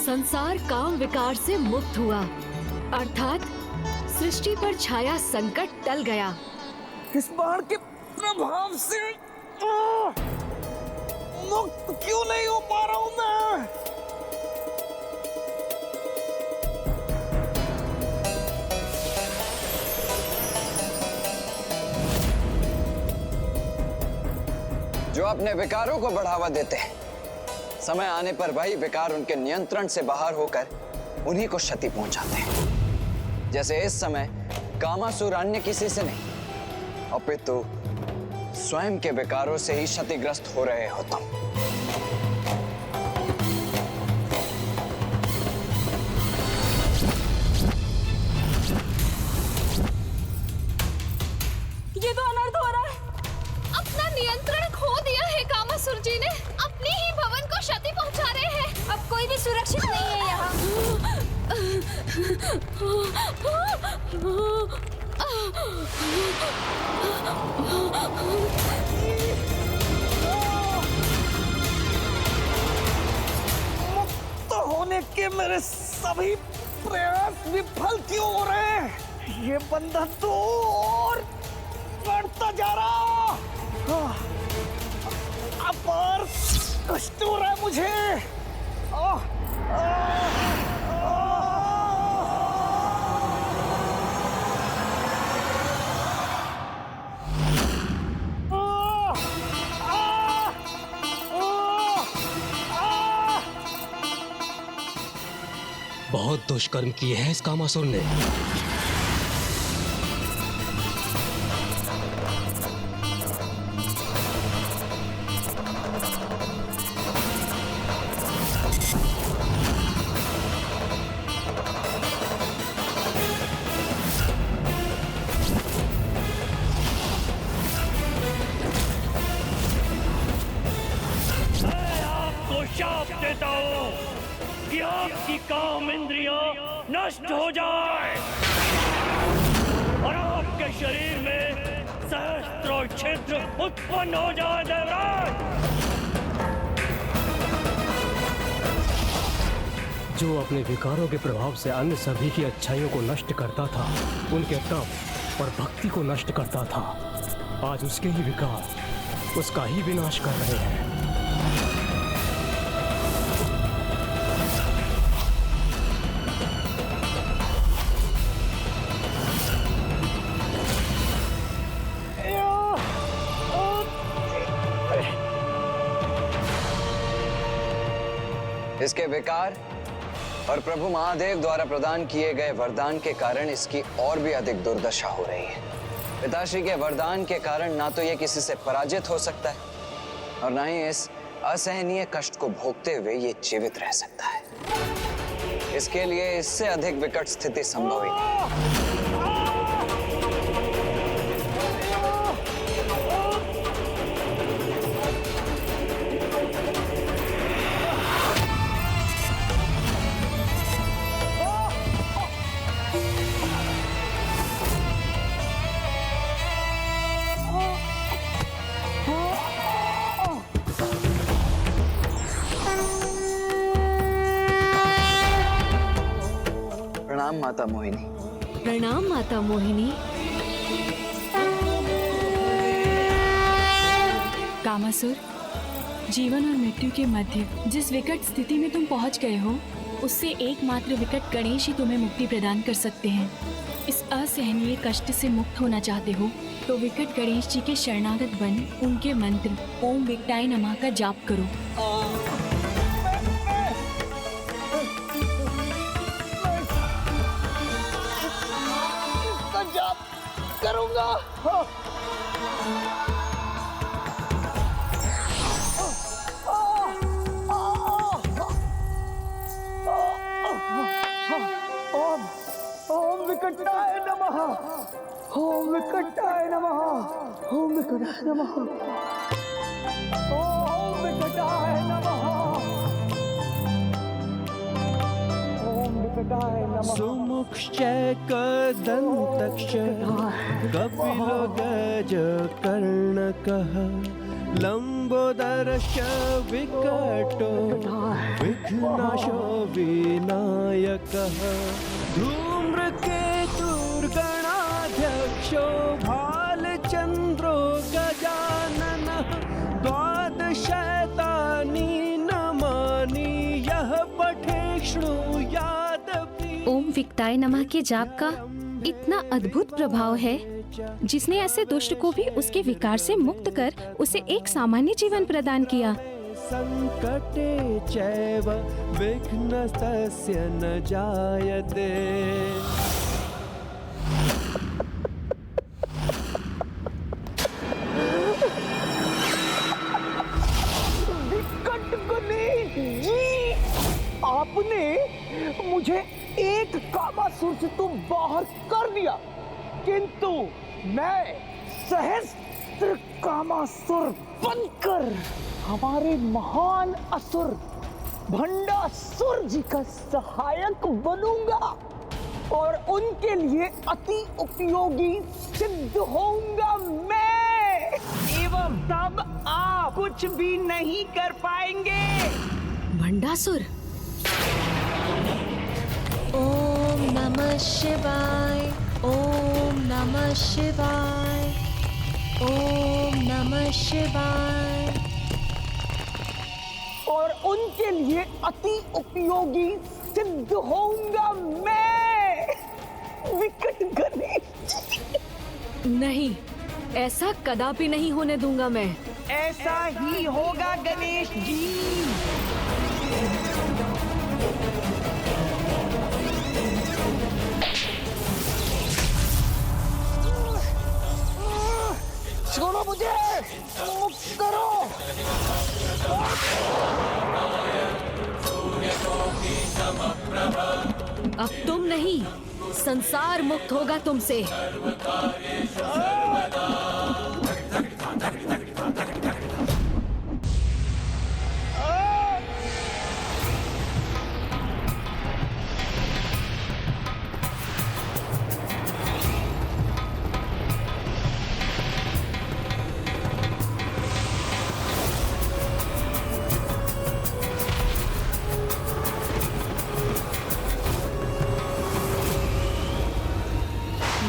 संसार काम विकार से मुक्त हुआ, अर्थात सृष्टि पर छाया संकट टल गया। इस बाण के प्रभाव से मुक्त क्यों नहीं हो पा रहा हूं मैं? जो अपने विकारों को बढ़ावा देते हैं, समय आने पर वही विकार उनके नियंत्रण से बाहर होकर उन्हीं को क्षति पहुंचाते हैं। जैसे इस समय कामासुर अन्य किसी से नहीं, अपितु स्वयं के विकारों से ही क्षतिग्रस्त हो रहे हो तुम। ये तो अनर्थ हो रहा है। अपना नियंत्रण खो दिया है कामासुर जी ने, अपने ही भवन को क्षति पहुंचा रहे हैं। अब कोई भी सुरक्षित नहीं है यहाँ। मुक्त होने के मेरे सभी प्रयास विफल क्यों हो रहे हैं? ये बंधन तो और बढ़ता जा रहा। अपार कष्ट हो रहा है मुझे। बहुत दुष्कर्म किए हैं इस कामासुर ने। मैं आपको शाप देता हूँ कि आपकी काम इंद्रियां नष्ट हो जाए और आपके शरीर में सहस्त्रों छिद्र उत्पन्न हो जाए। देवराज, जो अपने विकारों के प्रभाव से अन्य सभी की अच्छाइयों को नष्ट करता था, उनके तप और भक्ति को नष्ट करता था, आज उसके ही विकार उसका ही विनाश कर रहे हैं। इसके विकार और प्रभु महादेव द्वारा प्रदान किए गए वरदान के कारण इसकी और भी अधिक दुर्दशा हो रही है। पिताश्री के वरदान के कारण ना तो ये किसी से पराजित हो सकता है और ना ही इस असहनीय कष्ट को भोगते हुए ये जीवित रह सकता है। इसके लिए इससे अधिक विकट स्थिति संभव ही नहीं। प्रणाम माता मोहिनी। प्रणाम माता मोहिनी। कामासुर, जीवन और मृत्यु के मध्य जिस विकट स्थिति में तुम पहुंच गए हो, उससे एकमात्र विकट गणेश ही तुम्हें मुक्ति प्रदान कर सकते हैं। इस असहनीय कष्ट से मुक्त होना चाहते हो तो विकट गणेश जी के शरणागत बन उनके मंत्र ओम विकटाय नमः का जाप करो। करूंगा। ओम विकटाय नमः। ओम विकटाय नमः। ओम विकटाय नमः। ओम विकटाय नमः। सुमुखश्च कदन्तश्च कपिलो गजकर्णकः लंबोदरश्च विकटो विघ्नाशो विनायकः धूम्रकेतुर्गणाध्यक्षो भालचन्द्रो गजाननः द्वादशैतानि नामानि यः पठे शृणुयादपि। ओम विकटाय नमः के जाप का इतना अद्भुत प्रभाव है जिसने ऐसे दुष्ट को भी उसके विकार से मुक्त कर उसे एक सामान्य जीवन प्रदान किया। संकटे चैव विघ्नस्तस्य न जायते। विकट गणेश जी, आपने मुझे एक कामासुर से तो बाहर कर दिया, किंतु मैं सहस्त्र कामासुर बनकर हमारे महान असुर भंडासुर जी का सहायक बनूंगा और उनके लिए अति उपयोगी सिद्ध होऊंगा मैं। एवं तब आप कुछ भी नहीं कर पाएंगे। भंडासुर। ओम नमः शिवाय, ओम नमः शिवाय, ओम नमः शिवाय। और उनके लिए अति उपयोगी सिद्ध होऊंगा मैं, विकट गणेश। नहीं, ऐसा कदापि नहीं होने दूंगा मैं। ऐसा ही होगा गणेश जी। छोड़ो मुझे, मुक्त करो। अब तुम नहीं, संसार मुक्त होगा तुमसे।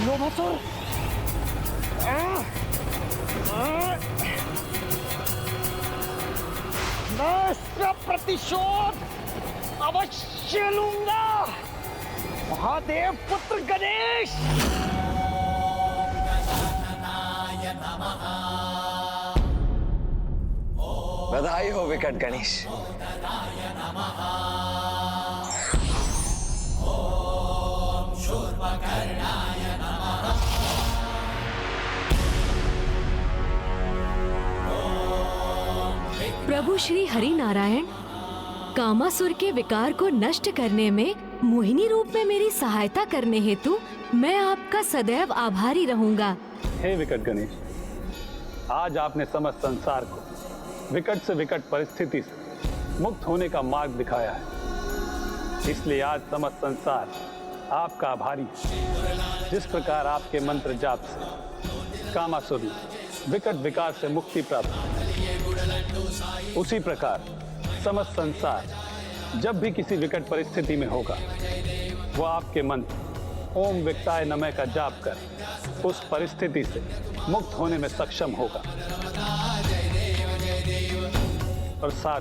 लोभासुर, मैं इसका प्रतिशोध अवश्य लूंगा। महादेव पुत्र गणेश। बधाई हो विकट गणेश। प्रभु श्री हरि नारायण, कामासुर के विकार को नष्ट करने में मोहिनी रूप में मेरी सहायता करने हेतु मैं आपका सदैव आभारी रहूंगा। हे विकट गणेश, आज आपने समस्त संसार को विकट से विकट परिस्थिति से मुक्त होने का मार्ग दिखाया है, इसलिए आज समस्त संसार आपका आभारी है। जिस प्रकार आपके मंत्र जाप से कामासुर विकट विकार से मुक्ति प्राप्त हुई, उसी प्रकार समस्त संसार जब भी किसी विकट परिस्थिति में होगा, वो आपके मंत्र ओम विकटाय नमः का जाप कर उस परिस्थिति से मुक्त होने में सक्षम होगा। और साथ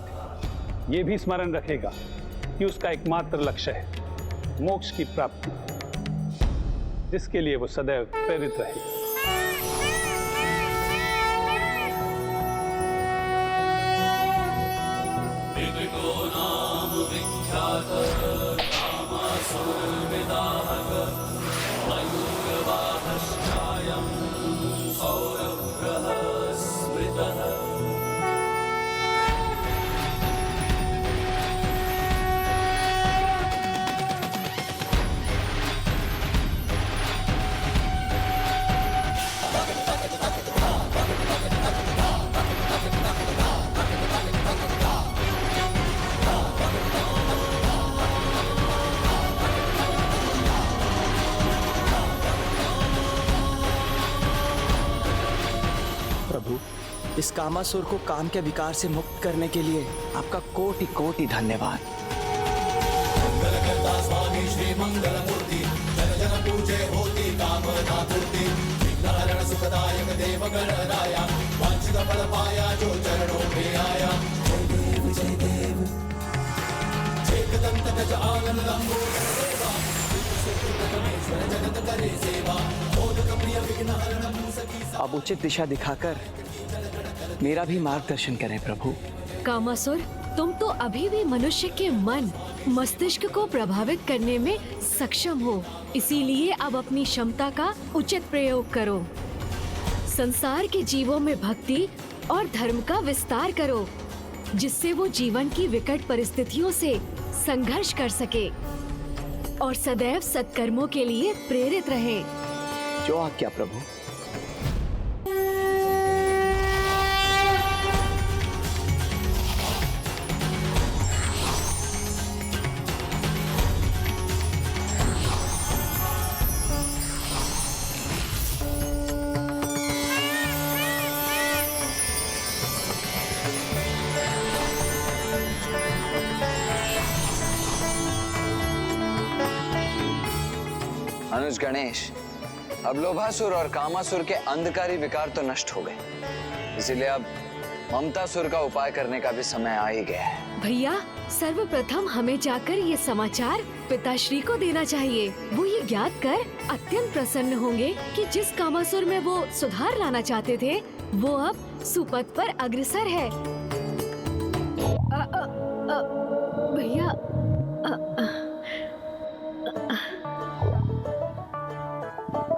ही ये भी स्मरण रखेगा कि उसका एकमात्र लक्ष्य है मोक्ष की प्राप्ति, जिसके लिए वो सदैव प्रेरित रहेगा। इस कामासुर को काम के विकार से मुक्त करने के लिए आपका कोटि कोटि धन्यवाद। अब उचित दिशा दिखाकर मेरा भी मार्गदर्शन करें प्रभु। कामासुर, तुम तो अभी भी मनुष्य के मन मस्तिष्क को प्रभावित करने में सक्षम हो, इसीलिए अब अपनी क्षमता का उचित प्रयोग करो। संसार के जीवों में भक्ति और धर्म का विस्तार करो, जिससे वो जीवन की विकट परिस्थितियों से संघर्ष कर सके और सदैव सत्कर्मों के लिए प्रेरित रहे। जो आज्ञा प्रभु। अनुज गणेश, अब लोभासुर और कामासुर के अंधकारी विकार तो नष्ट हो गए, इसीलिए अब ममतासुर का उपाय करने का भी समय आ ही गया है। भैया, सर्वप्रथम हमें जाकर ये समाचार पिताश्री को देना चाहिए। वो ये ज्ञात कर अत्यंत प्रसन्न होंगे कि जिस कामासुर में वो सुधार लाना चाहते थे, वो अब सुपथ पर अग्रसर है। भैया,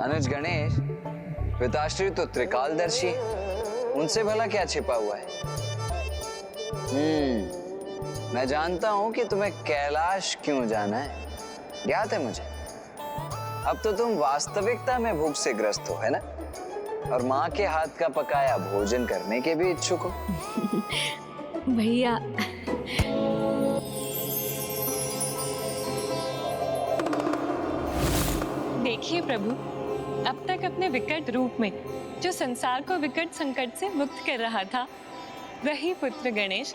अनुज गणेश, पिताश्री तो त्रिकालदर्शी, उनसे भला क्या छिपा हुआ है? मैं जानता हूँ कि तुम्हें कैलाश क्यों जाना है, ज्ञात है मुझे। अब तो तुम वास्तविकता में भूख से ग्रस्त हो, है ना? और माँ के हाथ का पकाया भोजन करने के भी इच्छुक हो। भैया, देखिए प्रभु, अब तक अपने विकट रूप में जो संसार को विकट संकट से मुक्त कर रहा था, वही पुत्र गणेश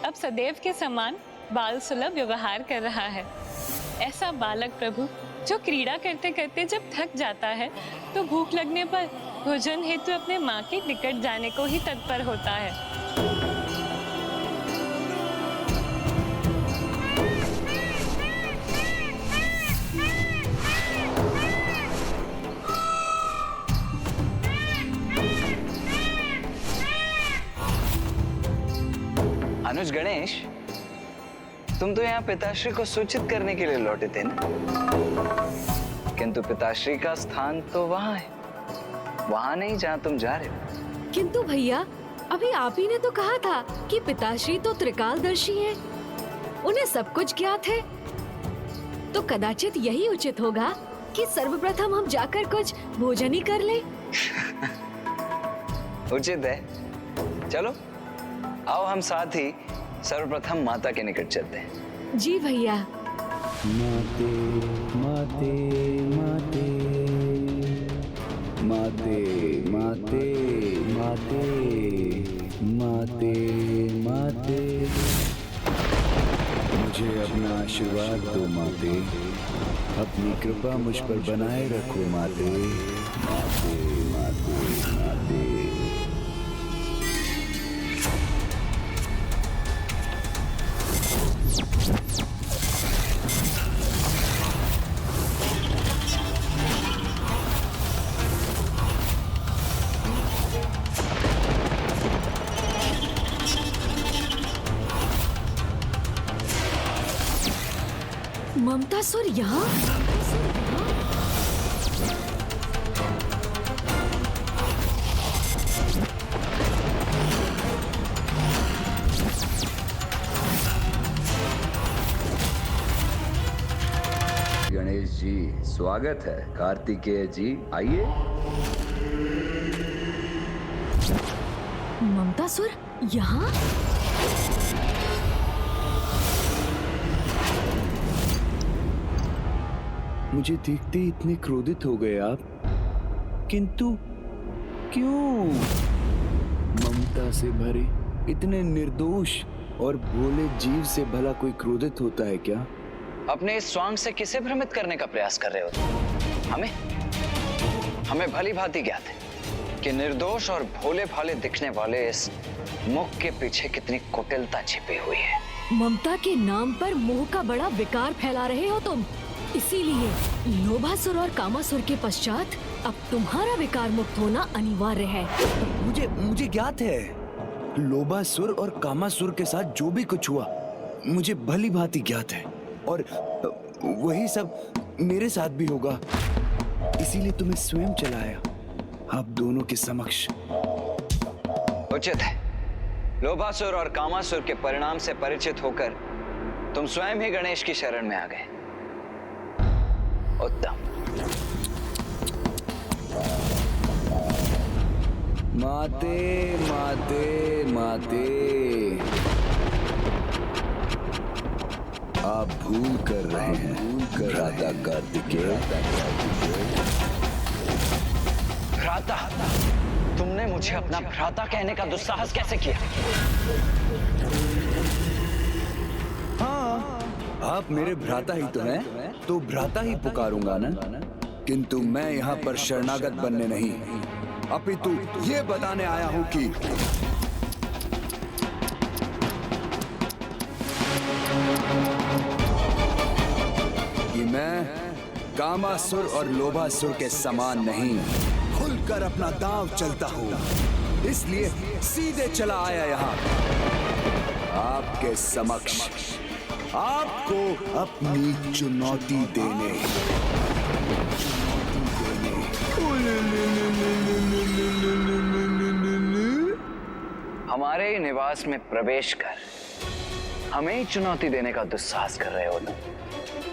अब सदैव के समान बाल सुलभ व्यवहार कर रहा है। ऐसा बालक प्रभु जो क्रीड़ा करते करते जब थक जाता है तो भूख लगने पर भोजन हेतु अपने माँ के निकट जाने को ही तत्पर होता है। अनुज गणेश, तुम तो यहाँ पिताश्री को सूचित करने के लिए लौटे थे ना? किंतु पिताश्री का स्थान तो वहाँ है, वहाँ नहीं जहाँ तुम जा रहे हो। किंतु भैया, अभी आप ही ने तो कहा था कि पिताश्री तो त्रिकालदर्शी हैं, उन्हें सब कुछ ज्ञात है। तो कदाचित यही उचित होगा कि सर्वप्रथम हम जाकर कुछ भोजन ही कर लें। उचित है, चलो आओ हम साथ ही सर्वप्रथम माता के निकट चलते हैं। जी भैया। माते माते माते माते माते माते माते माते, मुझे अपना आशीर्वाद दो माते, अपनी कृपा मुझ पर बनाए रखो माते। माते माते माते। ममतासुर यहाँ? गणेश जी, स्वागत है। कार्तिकेय जी, आइए। ममतासुर यहाँ? मुझे देखते ही इतने क्रोधित हो गए आप, किंतु क्यों? ममता से भरे इतने निर्दोष और भोले जीव से भला कोई क्रोधित होता है क्या? अपने इस स्वांग से किसे भ्रमित करने का प्रयास कर रहे हो तुम? हमें भली भांति ज्ञात है कि निर्दोष और भोले भाले दिखने वाले इस मुख के पीछे कितनी कुटिलता छिपी हुई है। ममता के नाम पर मोह का बड़ा विकार फैला रहे हो तुम। इसीलिए लोभासुर और कामासुर के पश्चात अब तुम्हारा विकार मुक्त होना अनिवार्य है। मुझे ज्ञात है, लोभासुर और कामासुर के साथ जो भी कुछ हुआ मुझे भली भांति ज्ञात है, और वही सब मेरे साथ भी होगा। इसीलिए तुम्हें स्वयं चलाया आप दोनों के समक्ष। उचित है। लोभासुर और कामासुर के परिणाम से परिचित होकर तुम स्वयं ही गणेश की शरण में आ गए। उत्तम। माते माते माते, आप भूल कर रहे हैं राधा कार्तिकेय। भ्राता, तुमने मुझे अपना भ्राता कहने का दुस्साहस कैसे किया? हाँ, आप मेरे भ्राता ही तो हैं, तो भ्राता ही पुकारूंगा ना। किंतु मैं यहाँ पर शरणागत बनने नहीं, अपितु ये बताने आया हूँ कि मैं कामासुर और लोभासुर के समान नहीं, खुलकर अपना दांव चलता हूँ। इसलिए सीधे चला आया यहाँ आपके समक्ष, आपको अपनी चुनौती देने। हमारे निवास में प्रवेश कर हमें ही चुनौती देने का दुस्साहस कर रहे हो तुम।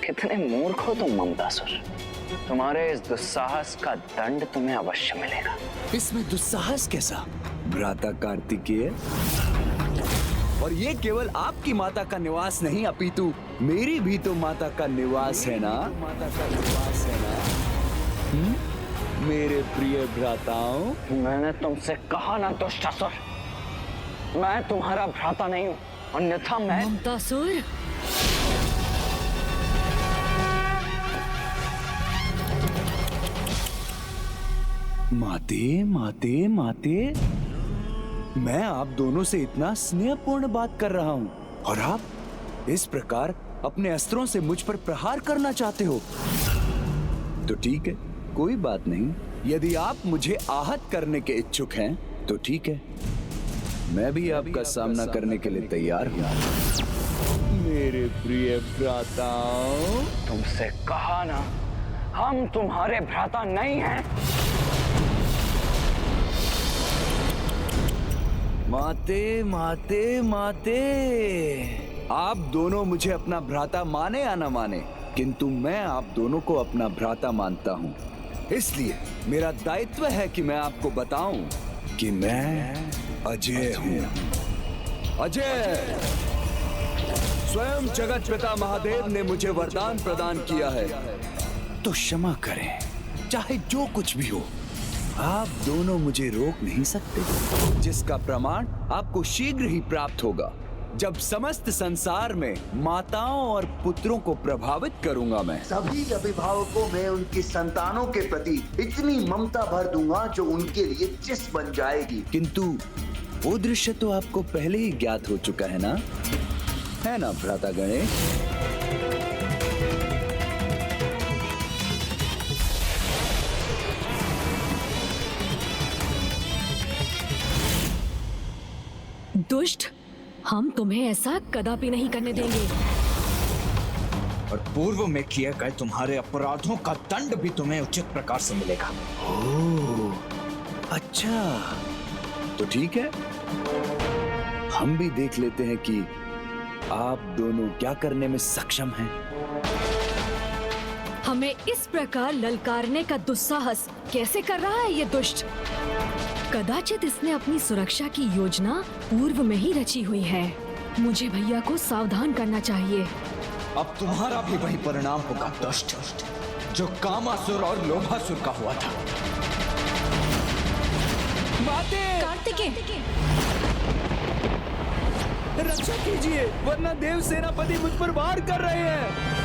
कितने मूर्ख हो तुम ममतासुर। तुम्हारे इस दुस्साहस का दंड तुम्हें अवश्य मिलेगा। इसमें दुस्साहस कैसा भ्राता कार्तिकेय? और ये केवल आपकी माता का निवास नहीं, अपितु मेरी भी तो माता का निवास है ना। माता का निवास है ना। मेरे प्रिय भ्राताओं, मैंने तुमसे कहा ना दुष्टासुर, मैं तुम्हारा भ्राता नहीं हूँ, अन्यथा मैं ममतासुर, माते माते माते, मैं आप दोनों से इतना स्नेहपूर्ण बात कर रहा हूँ और आप इस प्रकार अपने अस्त्रों से मुझ पर प्रहार करना चाहते हो। तो ठीक है, कोई बात नहीं। यदि आप मुझे आहत करने के इच्छुक हैं तो ठीक है, मैं भी आपका सामना करने के लिए तैयार हूँ। मेरे प्रिय भ्राताओं, तुमसे कहा ना, हम तुम्हारे भ्राता नहीं हैं। माते माते माते, आप दोनों मुझे अपना भ्राता माने या न माने, किंतु मैं आप दोनों को अपना भ्राता मानता हूँ। इसलिए मेरा दायित्व है कि मैं आपको बताऊं कि मैं अजय हूँ। अजय, स्वयं जगत पिता महादेव ने मुझे वरदान प्रदान किया है, तो क्षमा करें, चाहे जो कुछ भी हो, आप दोनों मुझे रोक नहीं सकते। जिसका प्रमाण आपको शीघ्र ही प्राप्त होगा, जब समस्त संसार में माताओं और पुत्रों को प्रभावित करूंगा। मैं सभी अभिभावकों में उनकी संतानों के प्रति इतनी ममता भर दूंगा जो उनके लिए चिस बन जाएगी। किंतु वो दृश्य तो आपको पहले ही ज्ञात हो चुका है ना भ्राता गणेश? दुष्ट, हम तुम्हें ऐसा कदापि नहीं करने देंगे। और पूर्व में किए गए तुम्हारे अपराधों का दंड भी तुम्हें उचित प्रकार से मिलेगा। ओह, अच्छा, तो ठीक है, हम भी देख लेते हैं कि आप दोनों क्या करने में सक्षम हैं। हमें इस प्रकार ललकारने का दुस्साहस कैसे कर रहा है ये दुष्ट? कदाचित इसने अपनी सुरक्षा की योजना पूर्व में ही रची हुई है। मुझे भैया को सावधान करना चाहिए। अब तुम्हारा भी वही परिणाम होगा दुष्ट, जो कामासुर और लोभासुर का हुआ था। माते, कार्तिकेय, रक्षा कीजिए वरना देव सेनापति मुझ पर वार कर रहे हैं।